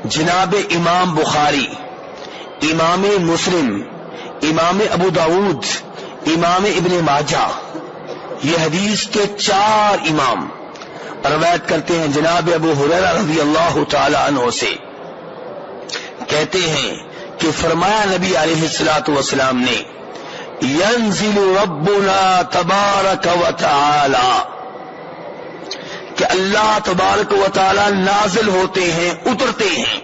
جناب امام بخاری، امام مسلم، امام ابو داود، امام ابن ماجہ، یہ حدیث کے 4 امام روایت کرتے ہیں جناب ابو ہریرہ رضی اللہ تعالی عنہ سے، کہتے ہیں کہ فرمایا نبی علیہ الصلوۃ والسلام نے، ينزل ربنا تبارک و تعالی، کہ اللہ تبارک و تعالی نازل ہوتے ہیں، اترتے ہیں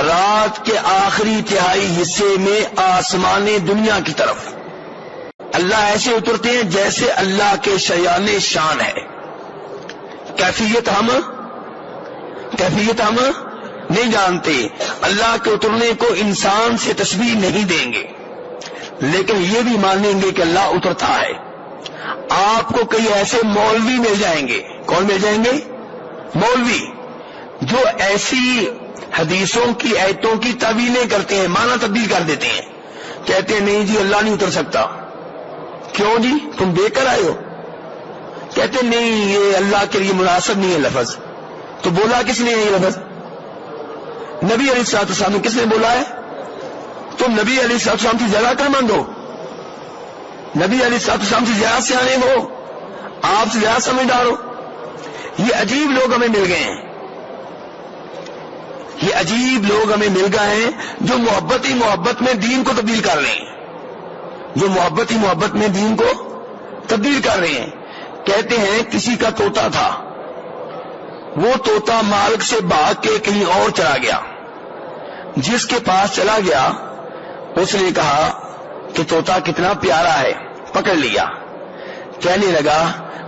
رات کے آخری تہائی حصے میں آسمان دنیا کی طرف۔ اللہ ایسے اترتے ہیں جیسے اللہ کے شیان شان ہے۔ کیفیت ہم نہیں جانتے، اللہ کے اترنے کو انسان سے تشبیہ نہیں دیں گے، لیکن یہ بھی مانیں گے کہ اللہ اترتا ہے۔ آپ کو کئی ایسے مولوی مل جائیں گے، کون مل جائیں گے؟ مولوی، جو ایسی حدیثوں کی آیتوں کی تعویلیں کرتے ہیں، معنی تبدیل کر دیتے ہیں، کہتے ہیں نہیں جی اللہ نہیں اتر سکتا۔ کیوں جی؟ تم دے کر آئے ہو؟ کہتے ہیں نہیں یہ اللہ کے لیے مناسب نہیں ہے لفظ۔ تو بولا کس نے یہ لفظ؟ نبی علیہ الصلوۃ والسلام نے۔ کس نے بولا ہے؟ تم نبی علیہ الصلوۃ والسلام سے زیادہ عقلمند ہو، نبی علیہ الصلوۃ والسلام سے زیادہ سیانے ہو، آپ سے زیادہ سمجھدار ہو۔ یہ عجیب لوگ ہمیں مل گئے ہیں، یہ عجیب لوگ ہمیں مل گئے ہیں جو محبت ہی محبت میں دین کو تبدیل کر رہے ہیں، جو محبت ہی محبت میں دین کو تبدیل کر رہے ہیں۔ کہتے ہیں کسی کا طوطا تھا، وہ طوطا مالک سے بھاگ کے کہیں اور چلا گیا، جس کے پاس چلا گیا اس نے کہا کہ طوطا کتنا پیارا ہے، پکڑ لیا، کہنے لگا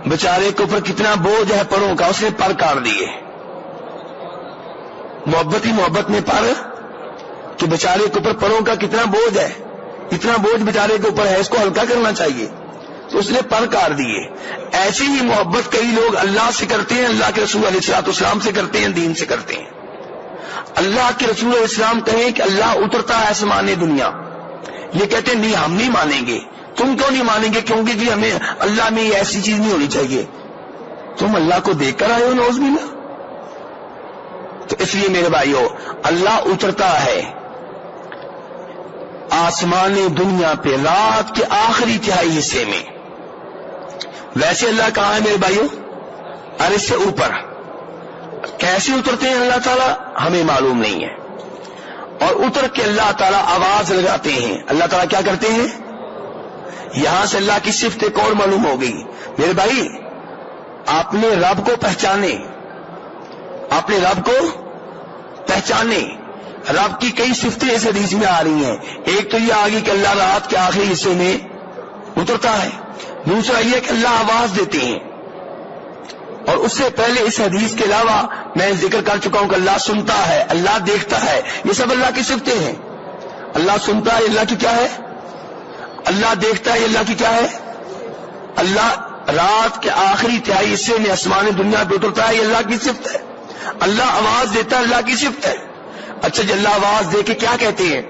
بیچارے کے اوپر کتنا بوجھ ہے پروں کا، اس نے پر کاٹ دیے۔ محبت ہی محبت میں پر، کہ بیچارے کے اوپر پروں کا کتنا بوجھ ہے، اتنا بوجھ بیچارے کے اوپر ہے، اس کو ہلکا کرنا چاہیے، تو اس نے پر کاٹ دیے۔ ایسی ہی محبت کئی لوگ اللہ سے کرتے ہیں، اللہ کے رسول علیہ الصلوۃ والسلام سے کرتے ہیں، دین سے کرتے ہیں۔ اللہ کے رسول علیہ السلام کہیں کہ اللہ اترتا ہے آسمان دنیا، یہ کہتے ہیں نہیں ہم نہیں مانیں گے۔ تم کیوں نہیں مانیں گے؟ کیونکہ جی ہمیں اللہ میں یہ ایسی چیز نہیں ہونی چاہیے۔ تم اللہ کو دیکھ کر آئے ہو نعوذ باللہ۔ تو اس لیے میرے بھائیو، اللہ اترتا ہے آسمان دنیا پہ رات کے آخری تہائی حصے میں۔ ویسے اللہ کہاں ہے میرے بھائیو؟ عرش سے اوپر۔ کیسے اترتے ہیں اللہ تعالیٰ ہمیں معلوم نہیں ہے، اور اتر کے اللہ تعالیٰ آواز لگاتے ہیں۔ اللہ تعالیٰ کیا کرتے ہیں؟ یہاں سے اللہ کی صفت ایک اور معلوم ہو گئی میرے بھائی، آپ نے رب کو پہچانے، اپنے رب کو پہچانے۔ رب کی کئی صفتیں اس حدیث میں آ رہی ہیں، ایک تو یہ آ گئی کہ اللہ رات کے آخری حصے میں اترتا ہے، دوسرا یہ کہ اللہ آواز دیتے ہیں، اور اس سے پہلے اس حدیث کے علاوہ میں ذکر کر چکا ہوں کہ اللہ سنتا ہے، اللہ دیکھتا ہے، یہ سب اللہ کی صفتیں ہیں۔ اللہ سنتا ہے، اللہ کی کیا ہے؟ اللہ دیکھتا ہے، اللہ کی کیا ہے؟ اللہ رات کے آخری تہائی حصے میں آسمان دنیا پہ اترتا ہے، یہ اللہ کی صفت ہے۔ اللہ آواز دیتا ہے، اللہ کی صفت ہے۔ اچھا جی، اللہ آواز دے کے کیا کہتے ہیں؟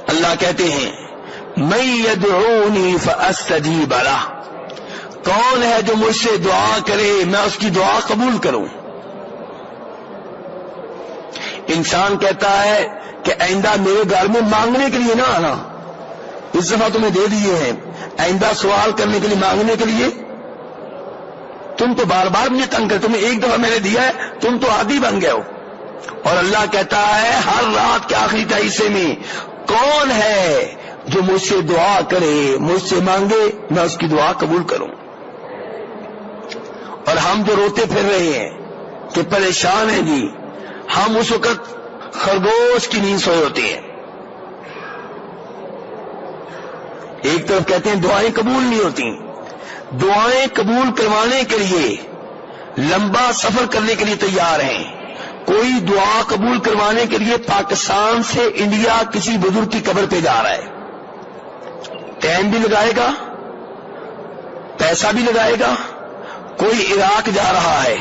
اللہ کہتے ہیں من یدعونی فاستجیب لہ، کون ہے جو مجھ سے دعا کرے میں اس کی دعا قبول کروں۔ انسان کہتا ہے کہ آئندہ میرے گھر میں مانگنے کے لیے نہ آنا، اس دفعہ تمہیں دے دیے ہیں، آئندہ سوال کرنے کے لیے مانگنے کے لیے تم تو بار بار مجھے تنگ کر، تمہیں ایک دفعہ میں نے دیا ہے تم تو عادی بن گئے ہو۔ اور اللہ کہتا ہے ہر رات کے آخری حصے میں کون ہے جو مجھ سے دعا کرے، مجھ سے مانگے، میں اس کی دعا قبول کروں۔ اور ہم جو روتے پھر رہے ہیں کہ پریشان ہیں جی، ہم اس وقت خرگوش کی نیند سوئے ہوتے ہیں۔ ایک طرف کہتے ہیں دعائیں قبول نہیں ہوتی، دعائیں قبول کروانے کے لیے لمبا سفر کرنے کے لیے تیار ہیں۔ کوئی دعا قبول کروانے کے لیے پاکستان سے انڈیا کسی بزرگ کی قبر پہ جا رہا ہے، ٹائم بھی لگائے گا، پیسہ بھی لگائے گا۔ کوئی عراق جا رہا ہے،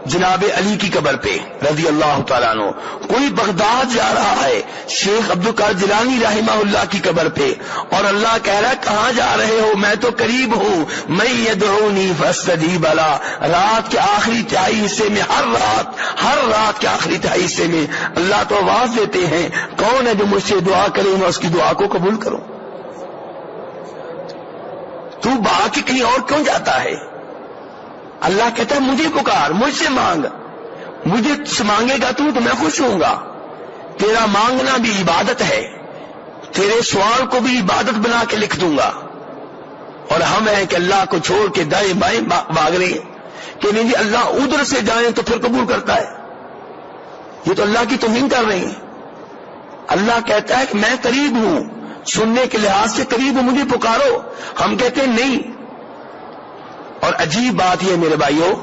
جناب علی کی قبر پہ رضی اللہ تعالیٰ عنہ، کوئی بغداد جا رہا ہے شیخ عبد القادر جیلانی رحمہ اللہ کی قبر پہ، اور اللہ کہہ رہا ہے کہاں جا رہے ہو، میں تو قریب ہوں، میں یدعونی فاستجیب له۔ رات کے آخری تہائی حصے میں، ہر رات کے آخری تہائی حصے میں اللہ تو آواز دیتے ہیں، کون ہے جو مجھ سے دعا کرے میں اس کی دعا کو قبول کروں۔ تو باقی کہیں اور کیوں جاتا ہے؟ اللہ کہتا ہے مجھے پکار، مجھ سے مانگ، مجھے مانگے گا تو میں خوش ہوں گا۔ تیرا مانگنا بھی عبادت ہے، تیرے سوال کو بھی عبادت بنا کے لکھ دوں گا۔ اور ہم ہیں کہ اللہ کو چھوڑ کے دائیں بائیں بھاگ رہے ہیں کہ نہیں جی اللہ ادھر سے جائیں تو پھر قبول کرتا ہے۔ یہ تو اللہ کی توہین کر رہے ہیں۔ اللہ کہتا ہے کہ میں قریب ہوں، سننے کے لحاظ سے قریب ہوں، مجھے پکارو۔ ہم کہتے ہیں نہیں۔ اور عجیب بات یہ میرے بھائیوں،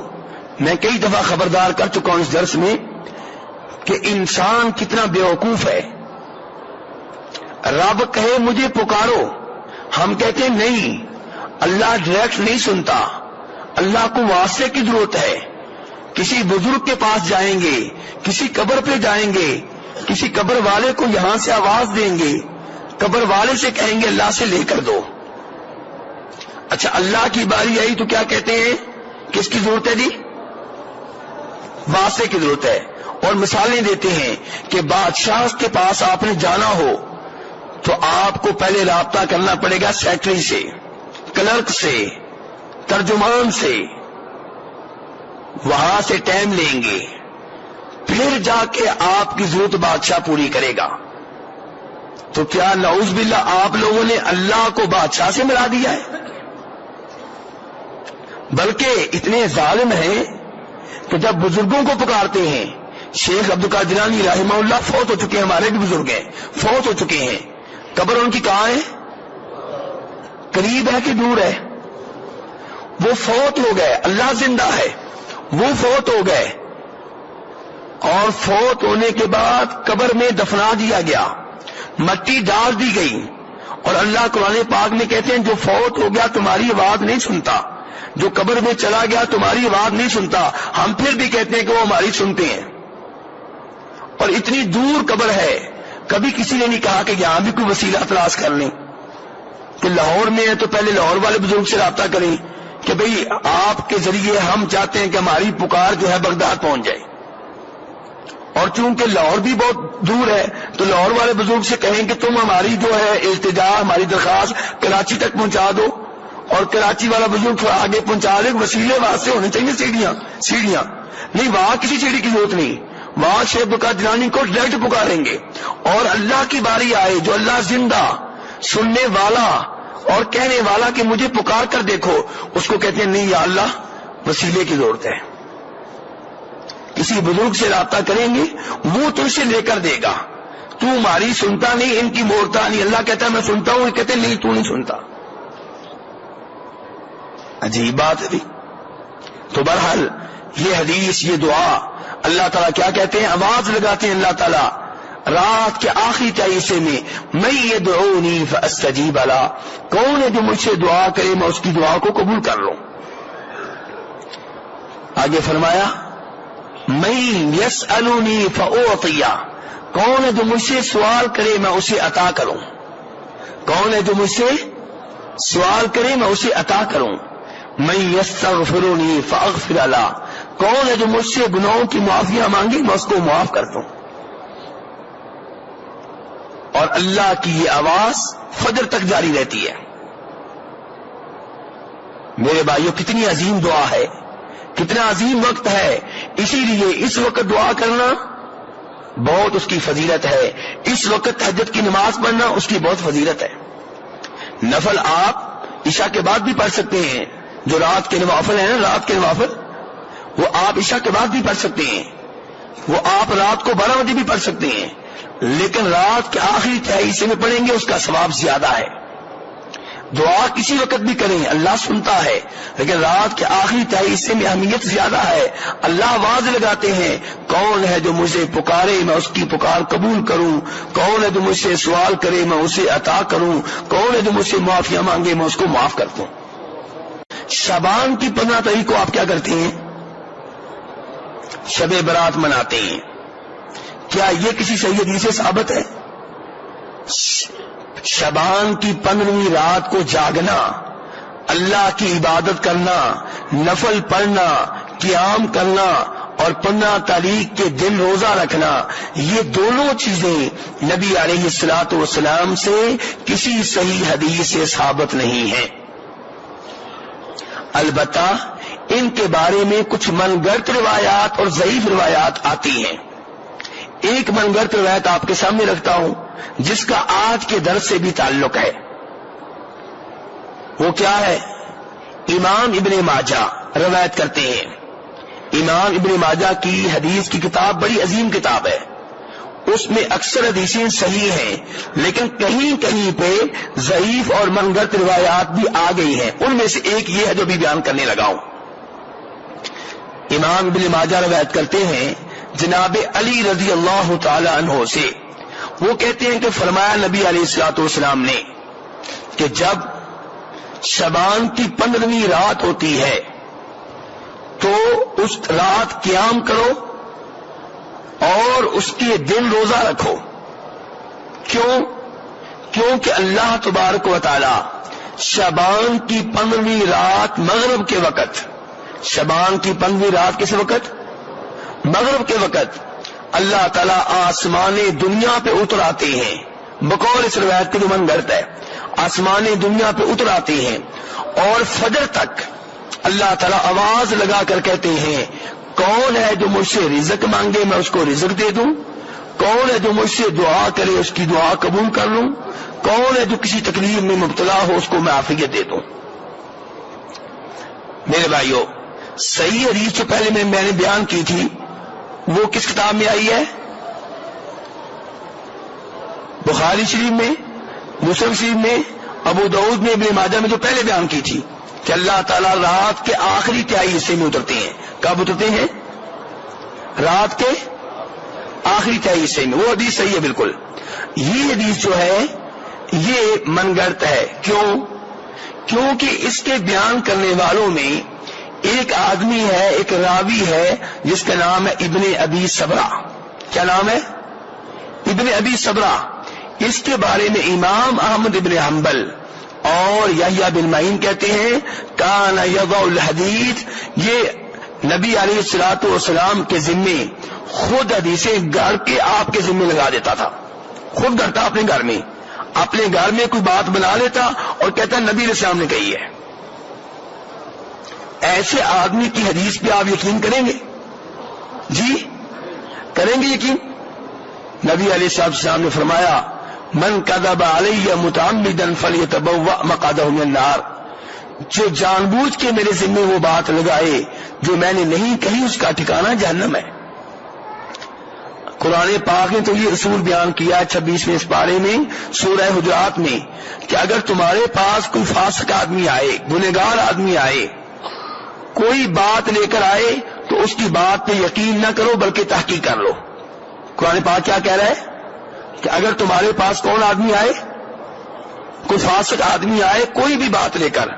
میں کئی دفعہ خبردار کر چکا ہوں اس درس میں کہ انسان کتنا بیوقوف ہے۔ رب کہے مجھے پکارو، ہم کہتے ہیں نہیں، اللہ ڈائریکٹ نہیں سنتا، اللہ کو واسطے کی ضرورت ہے۔ کسی بزرگ کے پاس جائیں گے، کسی قبر پہ جائیں گے، کسی قبر والے کو یہاں سے آواز دیں گے، قبر والے سے کہیں گے اللہ سے لے کر دو۔ اچھا اللہ کی باری آئی تو کیا کہتے ہیں؟ کس کی ضرورت ہے جی؟ واسطے کی ضرورت ہے۔ اور مثالیں دیتے ہیں کہ بادشاہ کے پاس آپ نے جانا ہو تو آپ کو پہلے رابطہ کرنا پڑے گا سیکرٹری سے، کلرک سے، ترجمان سے، وہاں سے ٹائم لیں گے، پھر جا کے آپ کی ضرورت بادشاہ پوری کرے گا۔ تو کیا نعوذ باللہ آپ لوگوں نے اللہ کو بادشاہ سے ملا دیا ہے؟ بلکہ اتنے ظالم ہیں کہ جب بزرگوں کو پکارتے ہیں، شیخ عبد القادر جیلانی رحمہ اللہ فوت ہو چکے ہیں، ہمارے بھی بزرگ ہیں، فوت ہو چکے ہیں، قبر ان کی کہاں ہے؟ قریب ہے کہ دور ہے؟ وہ فوت ہو گئے، اللہ زندہ ہے، وہ فوت ہو گئے، اور فوت ہونے کے بعد قبر میں دفنا دیا گیا، مٹی ڈال دی گئی، اور اللہ قرآن پاک میں کہتے ہیں جو فوت ہو گیا تمہاری آواز نہیں سنتا، جو قبر میں چلا گیا تمہاری آواز نہیں سنتا۔ ہم پھر بھی کہتے ہیں کہ وہ ہماری سنتے ہیں، اور اتنی دور قبر ہے، کبھی کسی نے نہیں کہا کہ یہاں بھی کوئی وسیلہ تلاش کر لیں کہ لاہور میں ہے تو پہلے لاہور والے بزرگ سے رابطہ کریں کہ بھئی آپ کے ذریعے ہم چاہتے ہیں کہ ہماری پکار جو ہے بغداد پہنچ جائے، اور چونکہ لاہور بھی بہت دور ہے تو لاہور والے بزرگ سے کہیں کہ تم ہماری جو ہے التجا، ہماری درخواست کراچی تک پہنچا دو، اور کراچی والا بزرگ تھوڑا آگے پہنچا دے۔ وسیلے واسطے ہونے چاہیے سیڑھیاں نہیں، وہاں کسی سیڑھی کی ضرورت نہیں، وہاں شیخ عبد القادر جیلانی کو ڈائریکٹ پکاریں گے، اور اللہ کی باری آئے جو اللہ زندہ، سننے والا اور کہنے والا کہ مجھے پکار کر دیکھو، اس کو کہتے ہیں نہیں یا اللہ وسیلے کی ضرورت ہے، کسی بزرگ سے رابطہ کریں گے وہ تم سے لے کر دے گا، تو ہماری سنتا نہیں، ان کی موڑتا نہیں۔ اللہ کہتا ہے میں سنتا ہوں، کہتے ہیں نہیں تو نہیں سنتا۔ عجیب بات ہے بھی۔ تو بہرحال یہ حدیث، یہ دعا، اللہ تعالیٰ کیا کہتے ہیں؟ آواز لگاتے ہیں اللہ تعالیٰ رات کے آخری تہائی حصے میں، من یدعونی فاستجیب له، کون ہے جو مجھ سے دعا کرے میں اس کی دعا کو قبول کر لوں۔ آگے فرمایا من یسألنی فاعطیہ، کون ہے جو مجھ سے سوال کرے میں اسے عطا کروں، کون ہے جو مجھ سے سوال کرے میں اسے عطا کروں۔ من یستغفرنی فاغفر له، کون ہے جو مجھ سے گناہوں کی معافیاں مانگے میں اس کو معاف کر دوں۔ اور اللہ کی یہ آواز فجر تک جاری رہتی ہے۔ میرے بھائیوں کتنی عظیم دعا ہے، کتنا عظیم وقت ہے، اسی لیے اس وقت دعا کرنا بہت اس کی فضیلت ہے، اس وقت تہجد کی نماز پڑھنا اس کی بہت فضیلت ہے۔ نفل آپ عشاء کے بعد بھی پڑھ سکتے ہیں، جو رات کے نوافل ہیں نا، رات کے نوافل وہ آپ عشاء کے بعد بھی پڑھ سکتے ہیں، وہ آپ رات کو 12 بجے بھی پڑھ سکتے ہیں، لیکن رات کے آخری تہائی حصے میں پڑھیں گے اس کا ثواب زیادہ ہے۔ دعا کسی وقت بھی کریں اللہ سنتا ہے، لیکن رات کے آخری تہائی حصے میں اہمیت زیادہ ہے۔ اللہ آواز لگاتے ہیں کون ہے جو مجھے پکارے میں اس کی پکار قبول کروں، کون ہے جو مجھ سے سوال کرے میں اسے عطا کروں، کون ہے جو مجھ سے معافیاں مانگے میں اس کو معاف کر دوں۔ شعبان کی 15 تاریخ کو آپ کیا کرتے ہیں؟ شب برات مناتے ہیں، کیا یہ کسی صحیح حدیث سے ثابت ہے؟ شعبان کی 15ویں رات کو جاگنا، اللہ کی عبادت کرنا، نفل پڑھنا، قیام کرنا اور 15 تاریخ کے دن روزہ رکھنا، یہ دونوں چیزیں نبی علیہ الصلوۃ والسلام سے کسی صحیح حدیث سے ثابت نہیں ہیں۔ البتہ ان کے بارے میں کچھ من گھڑت روایات اور ضعیف روایات آتی ہیں۔ ایک من گھڑت روایت آپ کے سامنے رکھتا ہوں جس کا آج کے درس سے بھی تعلق ہے۔ وہ کیا ہے؟ امام ابن ماجہ روایت کرتے ہیں۔ امام ابن ماجہ کی حدیث کی کتاب بڑی عظیم کتاب ہے، اس میں اکثر حدیثیں صحیح ہیں، لیکن کہیں کہیں پہ ضعیف اور من گھڑت روایات بھی آ گئی ہیں۔ ان میں سے ایک یہ ہے جو بھی بیان کرنے لگا ہوں۔ امام ابن ماجہ روایت کرتے ہیں جناب علی رضی اللہ تعالی عنہ سے، وہ کہتے ہیں کہ فرمایا نبی علیہ الصلوۃ والسلام نے کہ جب شعبان کی 15ویں رات ہوتی ہے تو اس رات قیام کرو اور اس کے دن روزہ رکھو۔ کیونکہ اللہ تبارک و تعالی شعبان کی 15ویں رات مغرب کے وقت، شعبان کی 15ویں رات کس وقت؟ مغرب کے وقت اللہ تعالیٰ آسمان دنیا پہ اتر آتے ہیں، بقول اس روایت کے جو من گھڑت ہے، آسمان دنیا پہ اتر آتے ہیں اور فجر تک اللہ تعالیٰ آواز لگا کر کہتے ہیں کون ہے جو مجھ سے رزق مانگے میں اس کو رزق دے دوں، کون ہے جو مجھ سے دعا کرے اس کی دعا قبول کر لوں، کون ہے جو کسی تکلیف میں مبتلا ہو اس کو میں عافیت دے دوں۔ میرے بھائیو، صحیح حدیث جو پہلے میں نے بیان کی تھی وہ کس کتاب میں آئی ہے؟ بخاری شریف میں، مسلم شریف میں، ابو داؤد میں، ابن ماجہ میں جو پہلے بیان کی تھی کہ اللہ تعالیٰ رات کے آخری تہائی حصے میں اترتے ہیں۔ کب اترتے ہیں؟ رات کے آخری تہائی حصے میں۔ وہ حدیث صحیح ہے بالکل۔ یہ حدیث جو ہے یہ من گھڑت ہے۔ کیونکہ اس کے بیان کرنے والوں میں ایک آدمی ہے، ایک راوی ہے جس کا نام ہے ابن ابی صبرہ۔ کیا نام ہے؟ ابن ابی صبرہ۔ اس کے بارے میں امام احمد ابن حنبل اور یحییٰ بن معین کہتے ہیں کان یضع الحدیث، یہ نبی علیہ الصلوۃ والسلام کے ذمے خود حدیثیں گھڑ کے آپ کے ذمے لگا دیتا تھا، خود گھڑتا اپنے گھر میں، اپنے گھر میں کوئی بات بنا لیتا اور کہتا نبی علیہ السلام نے کہی ہے۔ ایسے آدمی کی حدیث پہ آپ یقین کریں گے؟ جی کریں گے یقین؟ نبی علیہ السلام نے فرمایا من کذب علی متعمدا فلیتبوأ مقعدہ من النار، جو جان بوجھ کے میرے ذمہ وہ بات لگائے جو میں نے نہیں کہی اس کا ٹھکانہ جہنم ہے۔ قرآن پاک نے تو یہ اصول بیان کیا 26ویں پارے میں سورہ حجرات میں کہ اگر تمہارے پاس کوئی فاسق آدمی آئے، گنہگار آدمی آئے، کوئی بات لے کر آئے تو اس کی بات پہ یقین نہ کرو بلکہ تحقیق کر لو۔ قرآن پاک کیا کہہ رہا ہے کہ اگر تمہارے پاس کون آدمی آئے، کوئی فاسق آدمی آئے، کوئی بھی بات لے کر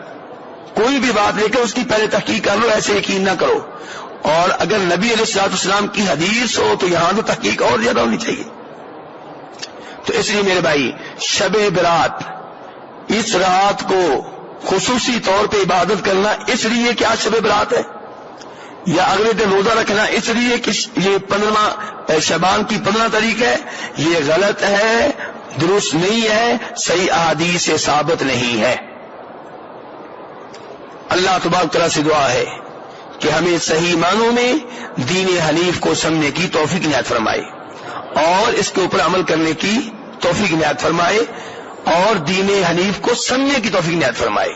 اس کی پہلے تحقیق کر لو، ایسے یقین نہ کرو۔ اور اگر نبی علیہ الصلوۃ والسلام کی حدیث ہو تو یہاں تو تحقیق اور زیادہ ہونی چاہیے۔ تو اس لیے میرے بھائی شب برات، اس رات کو خصوصی طور پہ عبادت کرنا اس لیے کہ آج شب برات ہے، یا اگلے دن روزہ رکھنا اس لیے کہ یہ 15 شعبان کی 15 تاریخ ہے، یہ غلط ہے، درست نہیں ہے، صحیح احادیث سے ثابت نہیں ہے۔ اللہ تبارک تعالیٰ سے دعا ہے کہ ہمیں صحیح معنوں میں دین حنیف کو سمجھنے کی توفیق عنایت فرمائے اور اس کے اوپر عمل کرنے کی توفیق عنایت فرمائے اور دین حنیف کو سمجھنے کی توفیق عنایت فرمائے۔